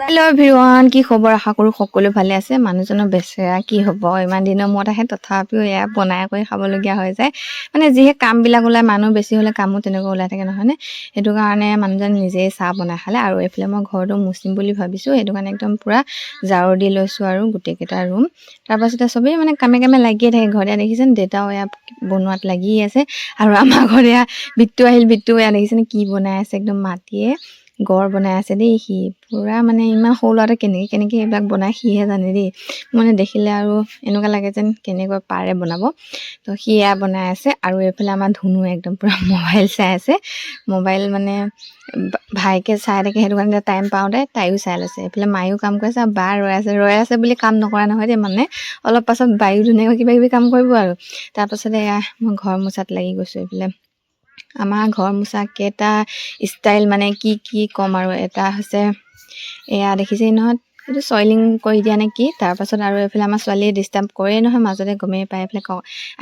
Hello' everyone, কি খবৰ? আশা কৰোঁ সকলো ভালে আছে। মানুহজনৰ বেচেৰা কি হ'ব, ইমান দিনৰ মূৰত আহে, তথাপিও এয়া বনাই কৰি খাবলগীয়া হৈ যায়। মানে যিহে কামবিলাক ওলাই, মানুহ বেছি হ'লে কামো তেনেকৈ ওলাই থাকে নহয়নে? সেইটো কাৰণে মানুহজন নিজেই চাহ বনাই খালে। আৰু এইফালে মই ঘৰটো মুচিম বুলি ভাবিছোঁ, সেইটো কাৰণে একদম পূৰা ঝাৰু দি লৈছোঁ আৰু গোটেইকেইটা ৰুম। তাৰপাছতে চবেই মানে কামে কামে লাগিয়ে থাকে। ঘৰতে দেখিছেনে, দেউতাও এয়া বনোৱাত লাগি আছে। আৰু আমাৰ ঘৰত এয়া বিট্টু আহিল, বিট্টু এয়া দেখিছেনে কি বনাই আছে, একদম মাটিয়ে গড় বনাই আছে দেই। সি পূৰা মানে ইমান সৰু ল'ৰাটো কেনেকৈ এইবিলাক বনাই সিহে জানে দেই। মানে দেখিলে আৰু এনেকুৱা লাগে যেন কেনেকৈ পাৰে বনাব। তো সি এয়া বনাই আছে। আৰু এইফালে আমাৰ ধুনু একদম পূৰা মোবাইল চাই আছে। মোবাইল মানে ভাইকে চাই থাকে, সেইটো কাৰণে টাইম পাওঁতে তাইও চাই লৈছে। এইফালে মায়েও কাম কৰিছে আৰু বা ৰৈ আছে বুলি কাম নকৰা নহয় দেই। মানে অলপ পাছত বায়ু ধুনীয়াকৈ কিবা কিবি কাম কৰিব আৰু। তাৰপাছতে এয়া মই ঘৰ মোচাত লাগি গৈছোঁ। এইফালে আমাৰ ঘৰ মোচা কেইটা ষ্টাইল মানে কি ক'ম আৰু। এটা হৈছে এয়া দেখিছেই নহয়, এইটো চইলিং কৰি দিয়া নে কি। তাৰপাছত আৰু এইফালে আমাৰ ছোৱালীয়ে ডিষ্টাৰ্ব কৰেই নহয়, মাজতে গমেই পায়। এইফালে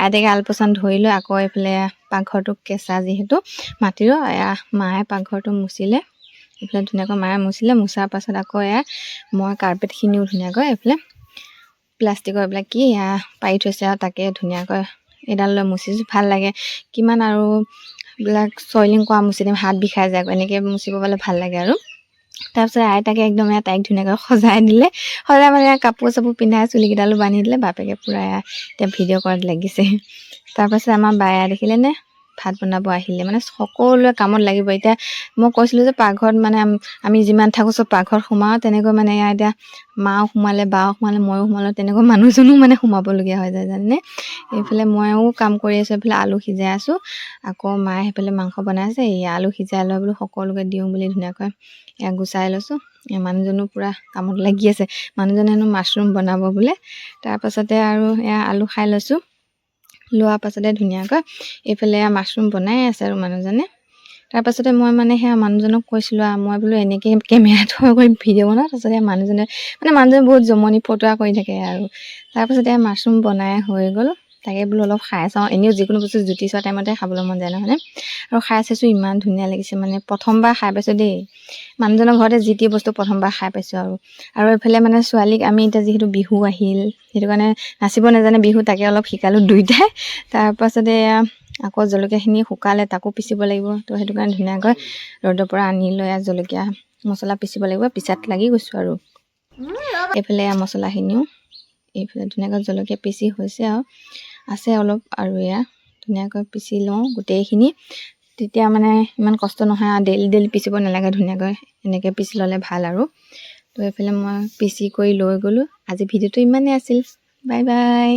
আইতাকে আলপৈচান ধৰি লৈ আকৌ এইফালে পাকঘৰটো কেঁচা যিহেতু মাটিৰো, এয়া মায়ে পাকঘৰটো মুচিলে। এইফালে ধুনীয়াকৈ মায়ে মুচিলে, মুচাৰ পাছত আকৌ এয়া মই কাৰ্পেটখিনিও ধুনীয়াকৈ এইফালে প্লাষ্টিকৰ এইবিলাক কি এয়া পাৰি থৈছে আৰু তাকে ধুনীয়াকৈ এডাল লৈ মুচিছোঁ। ভাল লাগে কিমান আৰু এইবিলাক চইলিং কৰা মুচি দিম, হাত বিষাই যায়। এনেকৈ মুচিব পালে ভাল লাগে আৰু। তাৰপিছত আইতাকে একদম তাইক ধুনীয়াকৈ সজাই দিলে। সজাই মানে কাপোৰ চাপোৰ পিন্ধাই চুলিকেইডালো বান্ধি দিলে। বাপেকে পূৰা এতিয়া ভিডিঅ' কৰাত লাগিছে। তাৰপাছত আমাৰ বায়ে দেখিলেনে ভাত বনাব আহিলে। মানে সকলোৱে কামত লাগিব। এতিয়া মই কৈছিলোঁ যে পাকঘৰত মানে আমি যিমান থাকোঁ চব পাকঘৰত সোমাওঁ, তেনেকৈ মানে এতিয়া মাও সোমালে, বাও সোমালে, ময়ো সোমালোঁ। তেনেকৈ মানুহজনো মানে সোমাবলগীয়া হৈ যায় জানেনে। এইফালে ময়ো কাম কৰি আছোঁ, এইফালে আলু সিজাই আছোঁ। আকৌ মায়ে সেইফালে মাংস বনাই আছে। এই আলু সিজাই লৈ বোলো সকলোকে দিওঁ বুলি ধুনীয়াকৈ এয়া গুচাই লৈছোঁ। মানুহজনো পূৰা কামত লাগি আছে। মানুহজনে হেনো মাছৰুম বনাব বোলে। তাৰপাছতে আৰু এয়া আলু খাই লৈছোঁ। লোৱাৰ পাছতে ধুনীয়াকৈ এইফালে মাছৰুম বনাই আছে আৰু মানুহজনে। তাৰপাছতে মই মানে সেয়া মানুহজনক কৈছিলোঁ আৰু মই বোলো এনেকৈ কেমেৰাটো কৰি ভিডিঅ' বনাওঁ। তাৰপাছতে মানুহজনে বহুত জমনি ফটোৱা কৰি থাকে আৰু। তাৰপাছতে মাছৰুম বনাই হৈ গ'ল। তাকে বোলো অলপ খাই চাওঁ। এনেও যিকোনো বস্তু জুতি চোৱা টাইমতে খাবলৈ মন যায় নহয়নে। আৰু খাই চাইছোঁ, ইমান ধুনীয়া লাগিছে। মানে প্ৰথমবাৰ খাই পাইছোঁ দেই। মানুহজনৰ ঘৰতে যি টি বস্তু প্ৰথমবাৰ খাই পাইছোঁ আৰু এইফালে মানে ছোৱালীক আমি এতিয়া যিহেতু বিহু আহিল, সেইটো কাৰণে নাচিব নাজানে বিহু, তাকে অলপ শিকালোঁ দুইটাই। তাৰপাছতে আকৌ জলকীয়াখিনি শুকালে, তাকো পিচিব লাগিব। তো সেইটো কাৰণে ধুনীয়াকৈ ৰ'দৰ পৰা আনি লৈ জলকীয়া মছলা পিচিব লাগিব। পিছাত লাগি গৈছোঁ আৰু। এইফালে মছলাখিনিও এইফালে ধুনীয়াকৈ জলকীয়া পিচি হৈছে আৰু আছে অলপ। আৰু এয়া ধুনীয়াকৈ পিচি লওঁ গোটেইখিনি, তেতিয়া মানে ইমান কষ্ট নহয় আৰু ডেইলি পিচিব নালাগে। ধুনীয়াকৈ এনেকৈ পিচি ল'লে ভাল আৰু। তো এইফালে মই পিচি কৰি লৈ গ'লোঁ। আজি ভিডিঅ'টো ইমানেই আছিল। Bye bye.